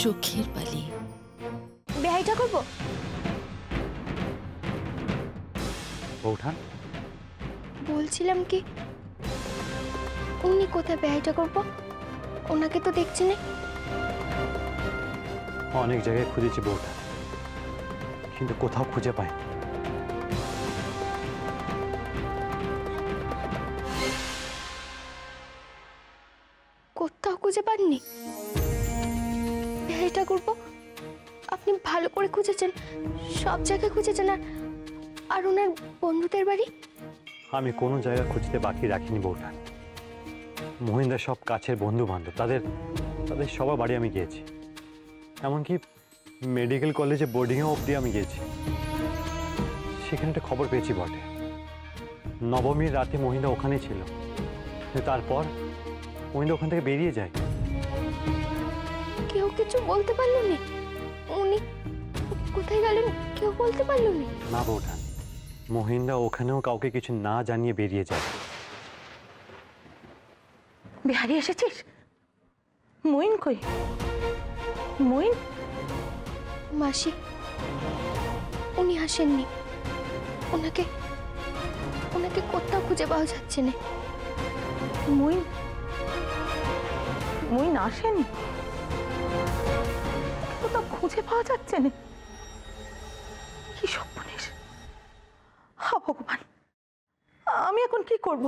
চোখের বালি বেহাইটা করবো। বৌঠান, বলছিলাম কি, উনি কোথায় বেহাইটা করবো? ওনাকে তো দেখছি না। অনেক জায়গায় খুঁজেছি বৌঠান, কিন্তু কোথাও খুঁজে পাই। কোথাও খুঁজে পাননি? বেহাইটা করবো? আপনি ভালো করে খুঁজেছেন, সব জায়গায় খুঁজেছেন। আর ওনার বন্ধুদের বাড়ি? আমি কোনো জায়গা খুঁজতে বাকি রাখিনি বৌঠান। মহিন্দার সব কাছের বন্ধু বান্ধব, তাদের সবার বাড়ি আমি গিয়েছি। এমনকি মেডিকেল কলেজে বোর্ডিংয়েও অবধি আমি গিয়েছি। সেখানে একটা খবর পেয়েছি বটে, নবমীর রাতে মহিন্দা ওখানে ছিল। তারপর মহিন্দা ওখান থেকে বেরিয়ে যায়। কেউ কিছু বলতে পারলো না? উনি কোথায় গেলেন কেউ বলতে পারলো না? না বৌঠান, মহিন্দা ওখানেও কাউকে কিছু না জানিয়ে বেরিয়ে যায়। বিহারি এসেছিস? মইন কই? মইন? মাসি, উনি আসেননি। ওনাকে কোথাও খুঁজে পাওয়া যাচ্ছে না। মইন? মইন আসেনি? কোথাও খুঁজে পাওয়া যাচ্ছে না? কি সর্বনাশ! হা ভগবান, আমি এখন কি করব?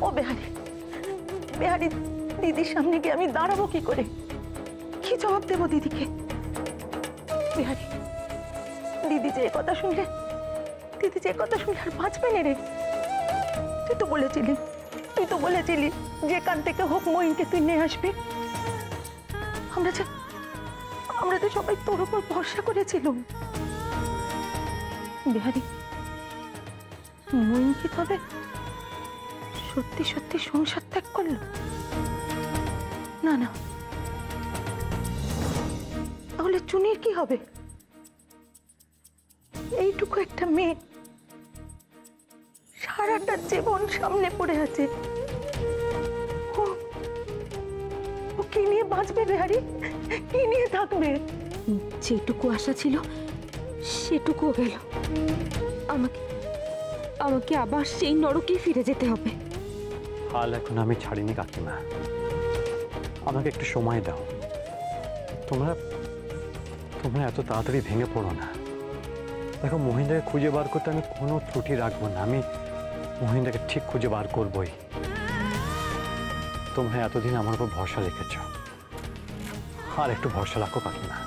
ও বেহারি, বেহারি, দিদির সামনে গিয়ে আমি দাঁড়াবো কি করে? কি জবাব দেবো দিদিকে? বিহারি, দিদি যে কথা শুনলে আর বাঁচবে না রে। তুই তো বলেছিলি যেখান থেকে হোক মইনকে তুই নিয়ে আসবি। আমরা তো সবাই তোর উপর ভরসা করেছিলাম। বিহারি, মইন কি তবে সত্যি সত্যি সংসার ত্যাগ করলো? না না, তাহলে চুনির কি হবে? এইটুকু একটা মেয়ে, সারাটা জীবন সামনে পড়ে আছে। ও কি নিয়ে বাঁচবে বিহারি? কি নিয়ে থাকবে? যেটুকু আশা ছিল সেটুকুও গেল। আমাকে আবার সেই নরকেই ফিরে যেতে হবে। হাল এখন আমি ছাড়িনি কাকিমা, আমাকে একটু সময় দাও। তোমরা এত তাড়াতাড়ি ভেঙে পড়ো না। দেখো, মহিন্দাকে খুঁজে বার করতে আমি কোনো ত্রুটি রাখবো না। আমি মহিন্দাকে ঠিক খুঁজে বার করবই। তোমরা এতদিন আমার উপর ভরসা রেখেছ, আর একটু ভরসা রাখো কাকিমা।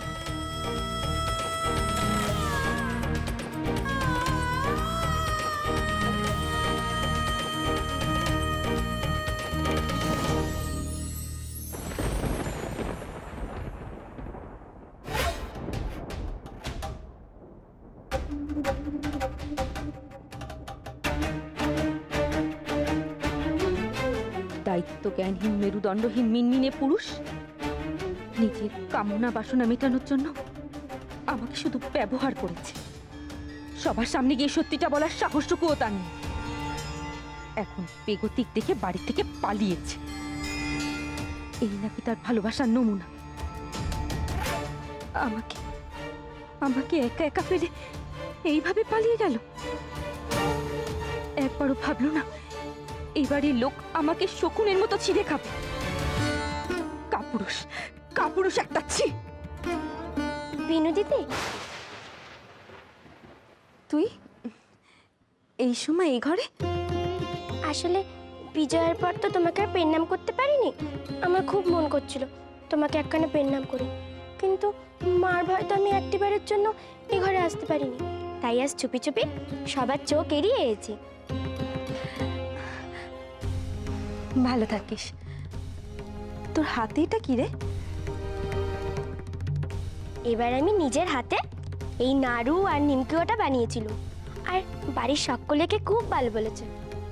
দায়িত্বজ্ঞানহীন মেরুদণ্ডহীন মিনমিনে পুরুষ নিজের কামনা বাসনা মেটানোর জন্য আমাকে শুধু ব্যবহার করেছে। সবার সামনে গিয়ে সত্যিটা বলার সাহসটুকুও তার নেই। এখন বেগতিক দেখে বাড়ি থেকে পালিয়েছে। এই নাকি তার ভালোবাসার নমুনা। আমাকে একা একা ফেলে এইভাবে পালিয়ে গেল। একবারও ভাবলো না এই বাড়ির লোক আমাকে শকুনের মতো ছিঁড়ে খাবে। কাপুরুষ একটা। ছি! বিনু দিদি, তুই এই সময় এই ঘরে? আসলে বিজয়ের পর তো তোমাকে আর পেন নাম করতে পারিনি। আমার খুব মন করছিল তোমাকে একখানে পেন নাম করি, কিন্তু মার ভয়তো আমি একটিবারের জন্য এই ঘরে আসতে পারিনি। তাই আজ চুপি চুপি সবার চোখ এড়িয়ে এসেছি। ভালো থাকিস। তোর হাতে এটা কি রে? এবার আমি নিজের হাতে এই নাড়ু আর নিমকিওটা বানিয়েছিলাম, আর বাড়ির সকলেকে খুব ভালো বলেছে।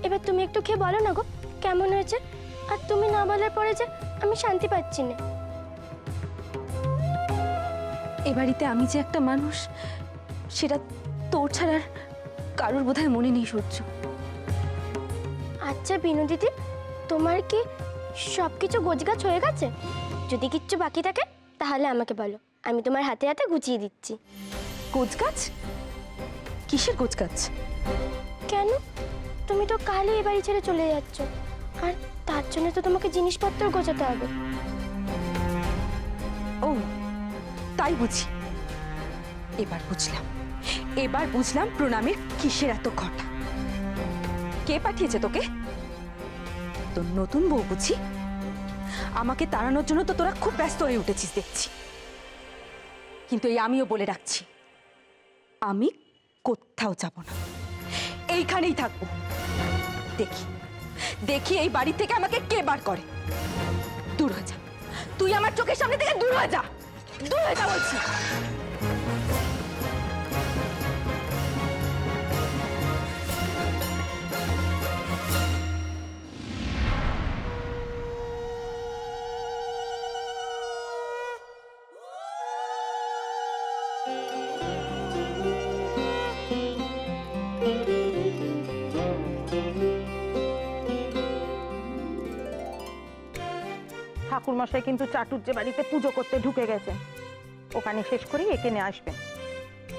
এবার তুমি একটু খেয়ে বলো না গো কেমন হয়েছে। আর তুমি না বলার পরে যে আমি শান্তি পাচ্ছি না। এ বাড়িতে আমি যে একটা মানুষ সেটা তোর ছাড়ার কারোর বোধহয় মনে নেই সূর্য। আচ্ছা বিনু দিদি, তোমার কি সব কিছু গোছগাছ হয়ে গেছে? যদি কিচ্ছু বাকি থাকে তাহলে আমাকে বলো, আমি তোমার হাতে হাতে গুছিয়ে দিচ্ছি। গোছগাছ? কিসের গোছগাছ? কেন? তুমি তো কালই এ বাড়ি ছেড়ে চলে যাচ্ছ, আর তার জন্য তো তোমাকে জিনিসপত্র গোছাতে হবে। ও তাই বুঝি, এবার বুঝলাম প্রণামের কিসের এত ঘটা। কে পাঠিয়েছে তোকে? তোর নতুন বউ বুঝি? আমাকে তাড়ানোর জন্য তো তোরা খুব ব্যস্ত হয়ে উঠেছিস দেখছি। কিন্তু এই আমিও বলে রাখছি, আমি কোথাও যাব না, এইখানেই থাকবো। দেখি এই বাড়ি থেকে আমাকে কে বার করে। দূর হয়ে যা, তুই আমার চোখের সামনে থেকে দূর হয়ে যা, দূর হয়ে যা বলছি। ঠাকুরমশাই কিন্তু চাটুর্যে বাড়িতে পুজো করতে ঢুকে গেছেন, ওখানে শেষ করেই একে নিয়ে আসবেন।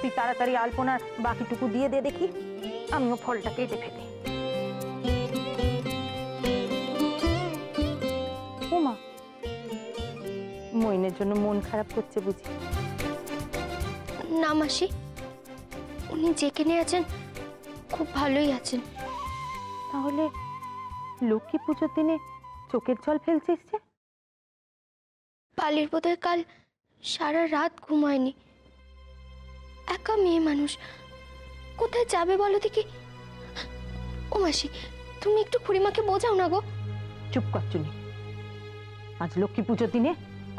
তুই তাড়াতাড়ি আলপনার বাকিটুকু দিয়ে দে দেখি, আমিও ফলটা কেটে ফেলি। ওমা, মইনের জন্য মন খারাপ করছে বুঝি? না মাসি, উনি যেখানে আছেন খুব ভালোই আছেন। তাহলে লক্ষ্মী পুজোর দিনে চোখের জল ফেলছিস যে? পালির বোধহয় কাল সারা রাত ঘুমায়নি। একা মেয়ে মানুষ কোথায় যাবে বলো দেখি? ও মাসি, তুমি একটু খুড়িমাকে বোঝাও না গো। চুপ কর চুনি, আজ লক্ষ্মী পুজোর দিনে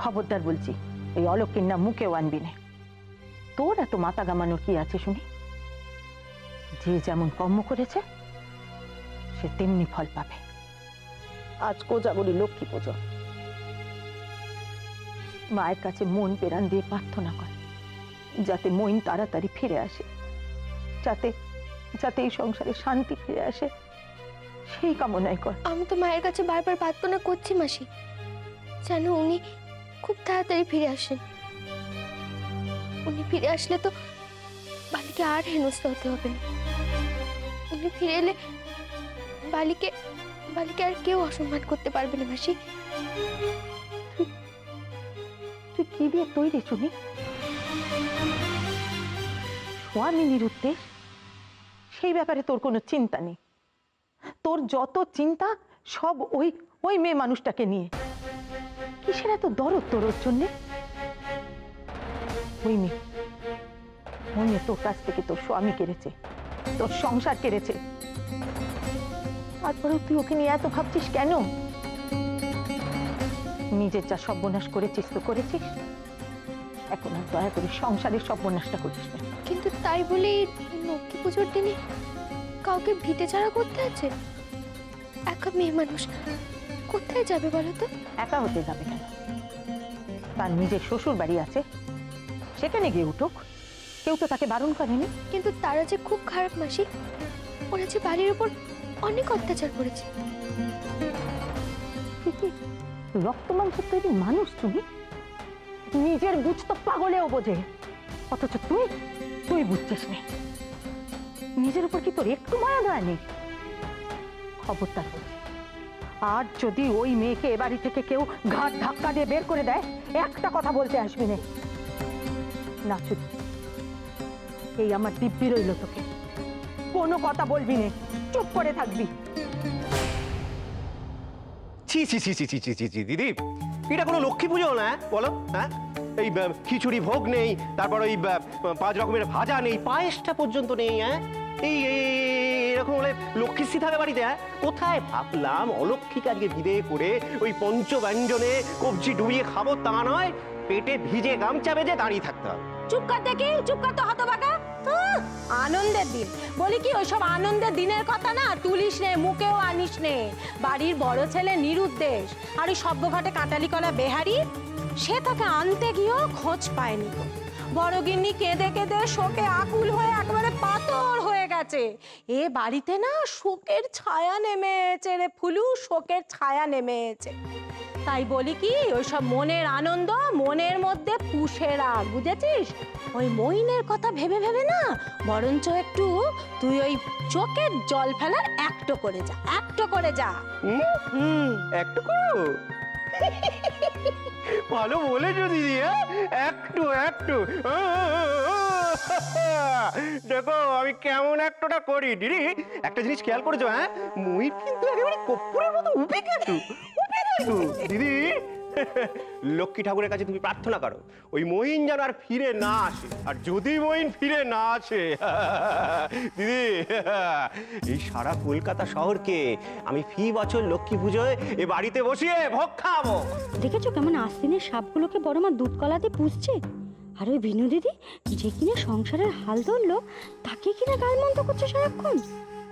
খবরদার বলছি, এই অলক্ষীর নাম মুখেও আনবি না। তোর এত মাথা গামানোর কি আছে শুনি? যে যেমন কর্ম করেছে সে তেমনি ফল পাবে। আজ কোজাগরী লক্ষ্মী পুজো, মায়ের কাছে মন পেরান দিয়ে প্রার্থনা কর যাতে মইন তাড়াতাড়ি ফিরে আসে, যাতে যাতে এই সংসারে শান্তি ফিরে আসে, সেই কামনাই কর। আমি তো মায়ের কাছে বারবার প্রার্থনা করছি মাসি, যেন উনি খুব তাড়াতাড়ি ফিরে আসেন। উনি ফিরে আসলে তো বালিকে আর হেনস্থা হতে হবে না। উনি ফিরে এলে বালিকে আর কেউ অসম্মান করতে পারবে না মাসি। তুই কি দিয়ে তৈরি শুনি? স্বামীর উদ্দেশ, সেই ব্যাপারে তোর কোনো চিন্তা নেই। তোর যত চিন্তা সব ওই মেয়ে মানুষটাকে নিয়ে। কিসের এত দরদ তোর জন্যে? ওই মেয়ে তোর কাছ থেকে তোর স্বামী কেড়েছে, তোর সংসার কেড়েছে, তারপরেও তুই ওকে নিয়ে এত ভাবছিস কেন? নিজের যা সর্বনাশ করেছিস তো করেছিস, এখন আর দয়া করে সংসারের সর্বনাশটা করিস না। কিন্তু তাই বলে লক্ষ্মী পুজোর দিনে কাউকে ভিটে ছাড়া করতে আছে? একা মেয়ে মানুষ কোথায় যাবে বলো তো? একা হতে যাবে কেন? তার নিজের শ্বশুর বাড়ি আছে, সেখানে গিয়ে উঠুক, কেউ তো তাকে বারণ করেনি। কিন্তু তারা যে খুব খারাপ মাসি, ওরা যে বাড়ির উপর অনেক অত্যাচার করেছে। রক্ত মাংস তৈরি মানুষ তুমি, নিজের বুঝ তো পাগলেও বোঝে, অথচ তুই বুঝছিস না। নিজের উপর কি তোর একটু মায়া দয়া নেই? খবরদার বলছি, আর যদি ওই মেয়েকে এ বাড়ি থেকে কেউ ঘাট ধাক্কা দিয়ে বের করে দেয়, একটা কথা বলতে আসবি না। না চুপ, এই আমার দিব্যি রইল, তোকে কোনো কথা বলবি না, চুপ করে থাকবি। ছি ছি ছি ছি ছি ছি ছি ছি দিদি, এটা কোনো লক্ষ্মী পুজো না বলো? হ্যাঁ, এই খিচুড়ি ভোগ নেই, তারপর ওই 5 রকমের ভাজা নেই, পায়েসটা পর্যন্ত নেই। হ্যাঁ, এই এরকম হলে লক্ষ্মীশ্রী থাকে বাড়িতে? হ্যাঁ, কোথায় ভাবলাম অলক্ষ্মীকে আজকে বিদে করে ওই পঞ্চব্যঞ্জনে কবজি ডুবিয়ে খাবো, তা নয়, পেটে ভিজে গামছা বেঁধে দাঁড়িয়ে থাকতে হবে। চুপ কর দেখি, চুপ কর তো হতভাগা। আনন্দের দিন বলি কি, ওইসব আনন্দের দিনের কথা না তুলিস নে, মুখেও আনিস নে। বাড়ির বড় ছেলে নিরুদ্দেশ আর ওই সভ্যঘাটে কাটালি কলা বেহারি, সে তাকে আনতে গিয়েও খোঁজ পায়নি। বড় গিন্নি কেঁদে কেঁদে শোকে আকুল হয়ে একেবারে পাথর হয়ে গেছে। এ বাড়িতে না শোকের ছায়া নেমেছে রে ফুলু, শোকের ছায়া নেমেছে। তাই বলি কি, ওইসব মনের আনন্দ মনের মধ্যে পুষে রাখ, বুঝেছিস? ওই মইনের কথা ভেবে ভেবে না, বরঞ্চ একটু তুই ওই চোখের জল ফেলার একটু করে যা, একটু করে যা। একটু করো, ভালো বলেছো দিদি। একটু একটু দেখো আমি কেমন একটুটা করি। দিদি একটা জিনিস খেয়াল করেছো? ময়ূর কিন্তু একেবারে কর্পূরের মতো উপে গেছো, দিদি। লক্ষ্মী ঠাকুরের কাছে তুমি প্রার্থনা করো ওই মহিন যেন আর ফিরে না আসে। আর যদি মহিন ফিরে না আসে দিদি, এই সারা কলকাতা শহরকে আমি ফি বছর লক্ষ্মী পুজোয় এ বাড়িতে বসিয়ে ভোগ খাওয়াবো। দেখেছো কেমন আস্তিনের সাপগুলোকে বড় মা দুধ কলাতে পুষছে? আর ওই বিনু দিদি যে কিনা সংসারের হাল ধরলো তাকে কিনা গালমন্দ করছে সারাক্ষণ।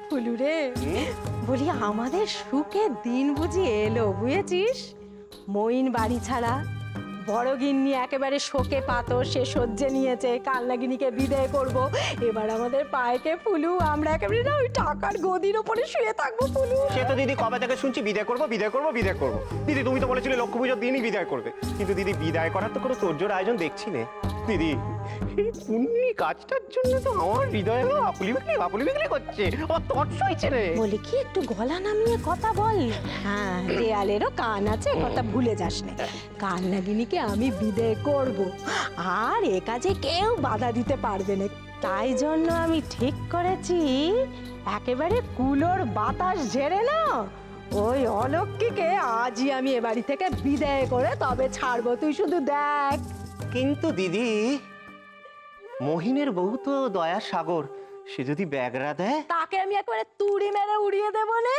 ফুলু রে, বলি আমাদের সুখের দিন বুঝি এলো, বুঝেছিস? মইন বাড়ি ছাড়া, বড় গিন্নি একেবারে শোকে পাথর, সে সহ্যে নিয়েছে, কালনাগিনীকে বিদায় করব। এবার আমাদের পায়েকে ফুলু, আমরা একেবারে না ওই টাকার গদির ওপরে শুয়ে থাকবো ফুলু। সে তো দিদি কবে থেকে শুনছি বিদায় করবো বিদায় করবো বিদায় করবো। দিদি তুমি তো বলেছিলে লক্ষ্মী পুজোর দিনই বিদায় করবে, কিন্তু দিদি বিদায় করার তো কোনো তোরজোর আয়োজন দেখছি না। দিদি এই পুণ্যি কাজটার জন্য তো আমার হৃদয়ে আপুলি বিকলি করছে, আমার তট সইছে রে। বলি কি, একটু গলা নামিয়ে কথা বল। হ্যাঁ, দেয়ালেরও কান আছে, কথা ভুলে যাস না। কালনাগিনীকে আমি বিদায় করব, আর এ কাজে কেউ বাধা দিতে পারবে না। তাই জন্য আমি ঠিক করেছি একেবারে কুলোর বাতাস ঝেড়ে না ওই অলক্ষ্মীকে আজই আমি এ বাড়ি থেকে বিদায় করে তবে ছাড়বো, তুই শুধু দেখ। কিন্তু দিদি মহিনের বউ তো দয়া সাগর, সে যদি ব্যাগরা দেয় তাকে আমি একেবারে তুড়ি মেরে উড়িয়ে দেবো না।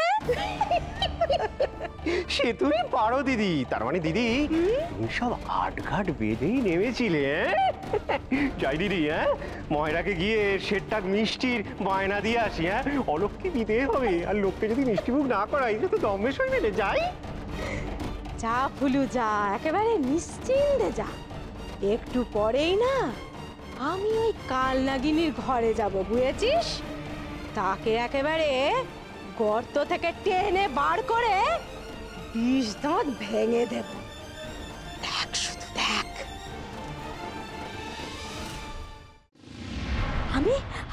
সে তুমি পারো দিদি। তার মানে দিদি তুমি সব আটঘাট বেঁধেই নেমেছিলে। যাই দিদি, ময়রাকে গিয়ে সেটটাক মিষ্টির বায়না দিয়ে আসি। অলক্ষ্মী দিতে হবে, আর লোককে যদি মিষ্টি মুখ না করাই তো দমে সইবে না। যাই, যা ফুলু যা, একেবারে নিশ্চিন্তে যা। একটু পরেই না আমি ওই কালনাগিনীর ঘরে যাব, বুঝেছিস? তাকে একেবারে গর্ত থেকে টেনে বার করে ২০ দাঁত ভেঙে দেব। দেখ শুধু দেখ।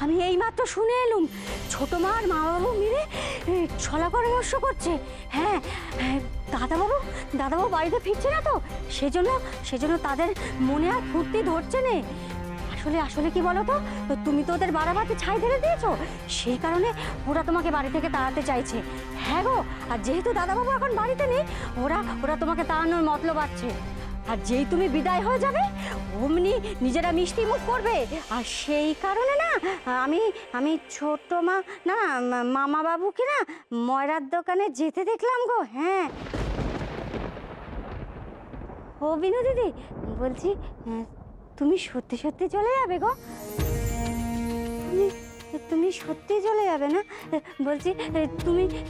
আমি এইমাত্র শুনে এলুম ছোট মা আর মা বাবু মিলে ছলা পরামর্শ করছে। হ্যাঁ, দাদাবাবু বাড়িতে ফিরছে না তো, সেজন্য তাদের মনে আর ফুর্তি ধরছে না। আসলে কি বলো তো, তুমি তো ওদের বাড়াবাড়ি ছাই ধরে দিয়েছো, সেই কারণে ওরা তোমাকে বাড়ি থেকে তাড়াতে চাইছে। হ্যাঁ গো, আর যেহেতু দাদাবাবু এখন বাড়িতে নেই, ওরা তোমাকে তাড়ানোর মতলব আছে। আর যেই তুমি বিদায় হয়ে যাবে অমনি নিজেরা মিষ্টি মুখ করবে। আর সেই কারণে না আমি ছোট মা না মামা বাবুকে না ময়রার দোকানে যেতে দেখলাম গো। হ্যাঁ ও বিনু দিদি, বলছি তুমি সত্যি সত্যি চলে যাবে গো? তুমি সত্যি চলে যাবে না? বলছি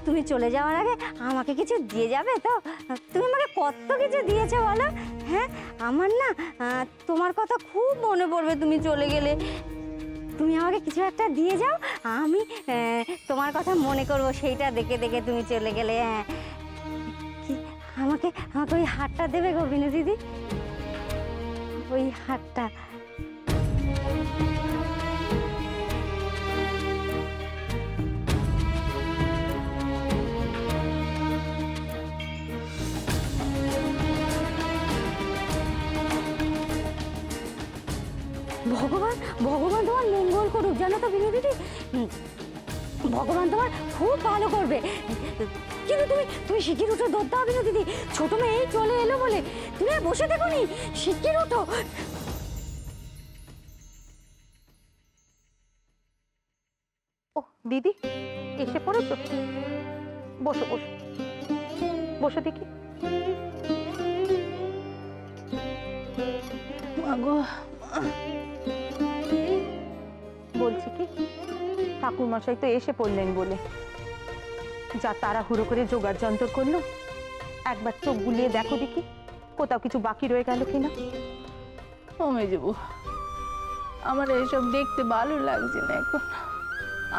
তুমি চলে যাওয়ার আগে আমাকে কিছু দিয়ে যাবে তো? তুমি আমাকে কত কিছু দিয়েছো বলো। হ্যাঁ, আমার না তোমার কথা খুব মনে পড়বে তুমি চলে গেলে। তুমি আমাকে কিছু একটা দিয়ে যাও, আমি তোমার কথা মনে করবো সেইটা দেখে দেখে তুমি চলে গেলে। হ্যাঁ, আমাকে ওই হারটা দেবে গো বিনু দিদি, ওই হারটা। ভগবান তোমার মঙ্গল করুক, জানো তো বিনু দিদি, ভগবান তোমার খুব ভালো করবে। কিন্তু তুমি শিগগির উঠো, দৌড় দাও বিনু দিদি, ছোট মেয়ে এই চলে এলো বলে তুমি আর বসে দেখো নি, শিগগির উঠো। ও দিদি এসে পড়েছো? বসো বসো বসো দেখি। বলছি কি, ঠাকুরমশাই তো এসে পড়লেন বলে যা তাড়াহুড়ো করে জোগাড় যন্ত্র করলো, একবার চোখ বুলিয়ে দেখো দেখি কোথাও কিছু বাকি রয়ে গেল কিনা। ও মেজবু, আমার এসব দেখতে ভালো লাগছে না এখন।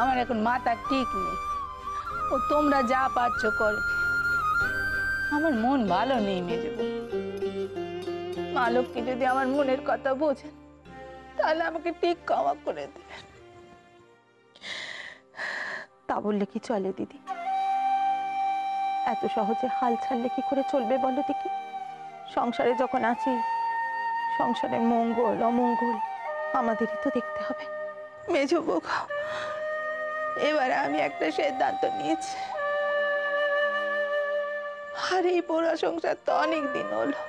আমার এখন মাথা ঠিক নেই। ও তোমরা যা পারছো করো, আমার মন ভালো নেই মেজবু। মা লক্ষ্মী যদি আমার মনের কথা বোঝেন তাহলে আমাকে ঠিক ক্ষমা করে দেবেন। তা বললে কি চলে দিদি? এত সহজে হাল ছাড়লে কি করে চলবে বলো দেখি? সংসারে যখন আছি, সংসারের মঙ্গল অমঙ্গল আমাদেরই তো দেখতে হবে। মেজো বউকা, এবারে আমি একটা সিদ্ধান্ত নিয়েছি। আর এই পোড়া সংসার তো অনেক দিন হলো,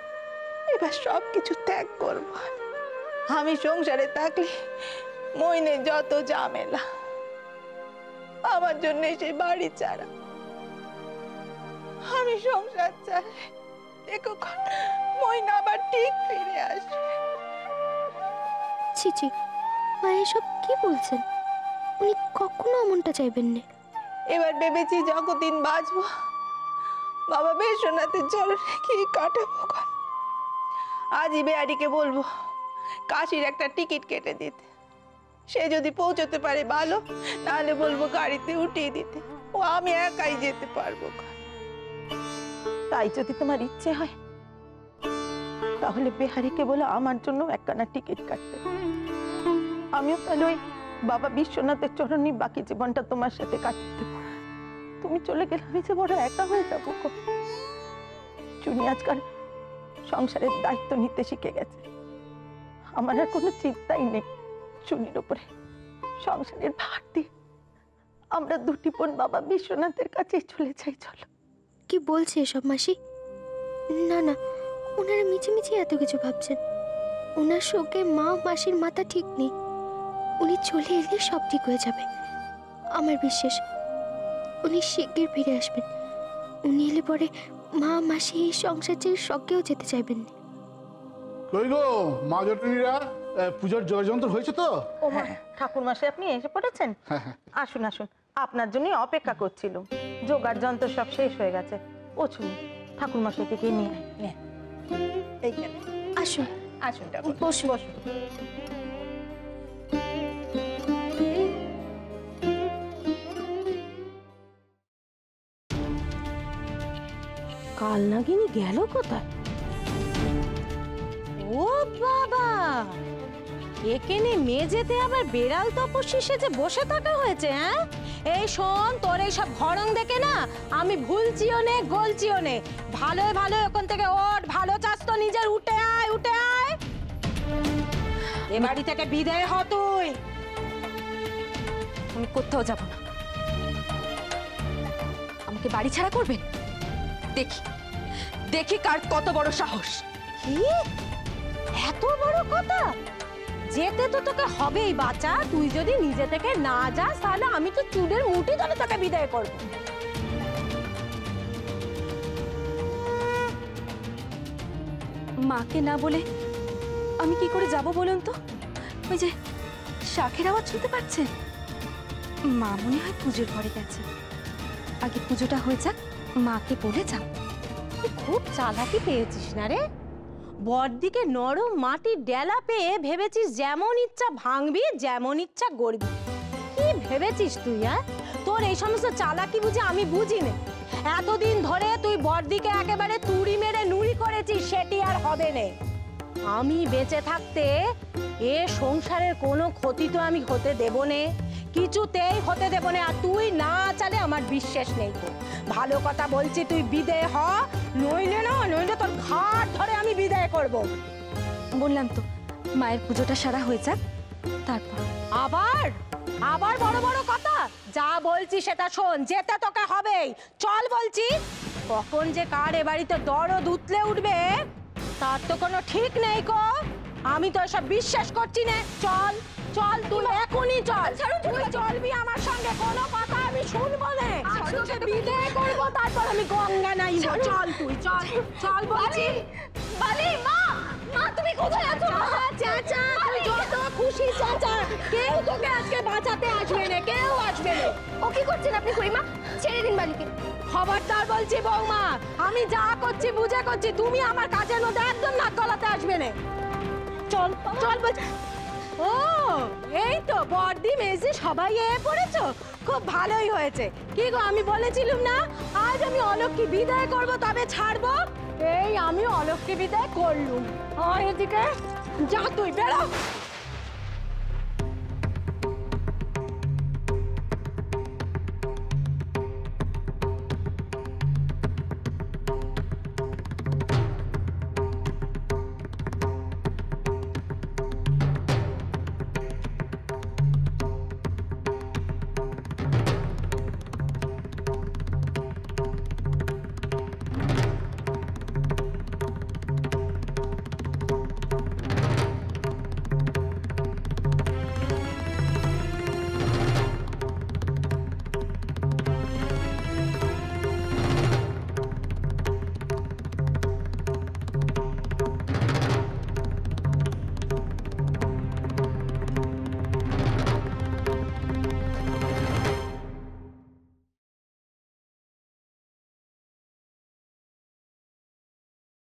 এবার সবকিছু ত্যাগ করবো। আমি সংসারে থাকলে মইনের যত ঝামেলা, আমার জন্য সেই বাড়ি ছাড়া। আমি সংসার চাই, দেখো মইন আবার ঠিক ফিরে আসবে। ছি ছি, মা এসব কি বলছেন? উনি কখনো এমনটা চাইবেন না। এবার ভেবেছি যতদিন বাঁচবো বাবা বিশ্বনাথের চরণে কি কাটাবো। আজই বেয়ারিকে বলবো কাশির একটা টিকিট কেটে দিতে। সে যদি পৌঁছতে পারে ভালো, নাহলে বলবো গাড়িতে উঠিয়ে দিতে। ও আমি একাই যেতে পারবো। তাই যদি তোমার ইচ্ছে হয় তাহলে বেহারিকে বলে আমার জন্য একখানা টিকিট কাটতে। আমিও তাহলে ওই বাবা বিশ্বনাথের চরণে বাকি জীবনটা তোমার সাথে কাটতে দেবো। তুমি চলে গেলে আমি যে বড় একা হয়ে যাবো। চুনি আজকাল সংসারের দায়িত্ব নিতে শিখে গেছে। আমার আর কোনো চিন্তাই নেই চুনির উপরে। সংসারের ভার দিয়ে আমরা দুটি বোন বাবা বিশ্বনাথের কাছেই চলে যাই। চলো। কি বলছে এসব মাসি? না না, ওনারা মিছিমিছি এত কিছু ভাবছেন। ওনার শোকে মা মাসির মাথা ঠিক নেই। উনি চলে এলে সব ঠিক হয়ে যাবে। আমার বিশ্বাস উনি শিগগির ফিরে আসবেন। উনি এলে পরে মা মাসি এই সংসার ছেড়ে স্বর্গেও যেতে চাইবেন না। কই গো মা জটনীরা, পূজার যোগাযন্ত্র হয়েছে তো? ও মা, ঠাকুর মশাই আপনি এসে পড়েছেন? আসুন আসুন, আপনার জন্যই অপেক্ষা করছিলাম। জোগাড় যন্ত্র সব শেষ হয়ে গেছে। ও চুনি, ঠাকুর মশাইকে গিয়ে নিয়ে আয়। এইখানে আসুন আসুন, বসুন বসুন। কাল নাগিনী গেল কোথায়? ও বাবা, এখানে মেঝেতে আবার বেড়াল তপস্বী সেজে বসে থাকা হয়েছে। হ্যাঁ, এই শোন, তোর এই সব ঘরং দেখে না আমি ভুলছিও নে গলছিও নে। ভালো ভালো ওখান থেকে ওঠ, ভালো চাস তো নিজের, উঠে আয় উঠে আয়। এ বাড়ি থেকে বিদায় হ তুই। আমি কোথাও যাব না। আমাকে বাড়ি ছাড়া করবেন? দেখি দেখি কার কত বড় সাহস। কি এত বড় কথা? যেতে তো তোকে হবেই বাচ্চা। তুই যদি নিজে থেকে না যাস তাহলে আমি তো চুলের মুঠি ধরে তোকে বিদায় করব। মাকে না বলে আমি কি করে যাব বলুন তো? ওই যে শাঁখের আওয়াজ শুনতে পাচ্ছেন? মা মনে হয় পুজোর ঘরে গেছে। আগে পুজোটা হয়ে যাক, মাকে বলে যাব। তুই খুব চালাকি পেয়েছিস না রে। বড়দিকে নরম মাটির ডেলা পেয়ে ভেবেছিস যেমন ইচ্ছা ভাঙবি, যেমন ইচ্ছা গড়বি। কি ভেবেছিস তুই? হ্যাঁ, তোর এই সমস্ত চালাকি বুঝি আমি বুঝি না। এতদিন ধরে তুই বড়দিকে একেবারে তুড়ি মেরে নুড়ি করেছিস, সেটি আর হবে না। আমি বেঁচে থাকতে এ সংসারের কোনো ক্ষতি তো আমি হতে দেব না, কিছুতেই হতে দেব না। আর তুই না চালে আমার বিশ্বাস নেই। তো ভালো কথা বলছি, তুই বিদায় হ, নইলে তোর ঘাট ধরে আমি বিদায় করব। বললাম তো মায়ের পুজোটা সারা হয়ে যাক, তারপর। আবার আবার বড় বড় কথা? যা বলছি সেটা শোন, যেতে তোকে হবেই। চল বলছি। কখন যে কার এ বাড়িতে দরদ উতলে উঠবে তার তো কোনো ঠিক নেই কো। আমি তো এসব বিশ্বাস করছি না। চল চল, তুই এখনই চল। তুই চলবি আমার সঙ্গে, কোনো কথা আমি শুনবো না। তোকে বিদায় করবো, তারপর আমি গঙ্গা নাইবো। চল তুই, চল চল বলছি। বালি, মা মা তুমি কোথায় আছো? চাচা, তুই যত খুশি চাচা, কেউ তোকে আজকে বাঁচাতে আসবে না, কেউ আসবে না। ও কি করছেন আপনি খুড়িমা? ছেড়ে দিন বালিকে। খবরদার বলছি বৌমা, আমি যা করছি বুঝে করছি। তুমি আমার কাজের মধ্যে একদম নাক গলাতে আসবে না। চল চল বলছি। ও এই তো বর্দি মেজে সবাই পড়েছো, খুব ভালোই হয়েছে। কি গো আমি বলেছিলাম না আজ আমি অলক্ষ্মী বিদায় করব তবে ছাড়বো, এই আমি অলক্ষ্মী বিদায় করলুম। এদিকে যা তুই বেরো।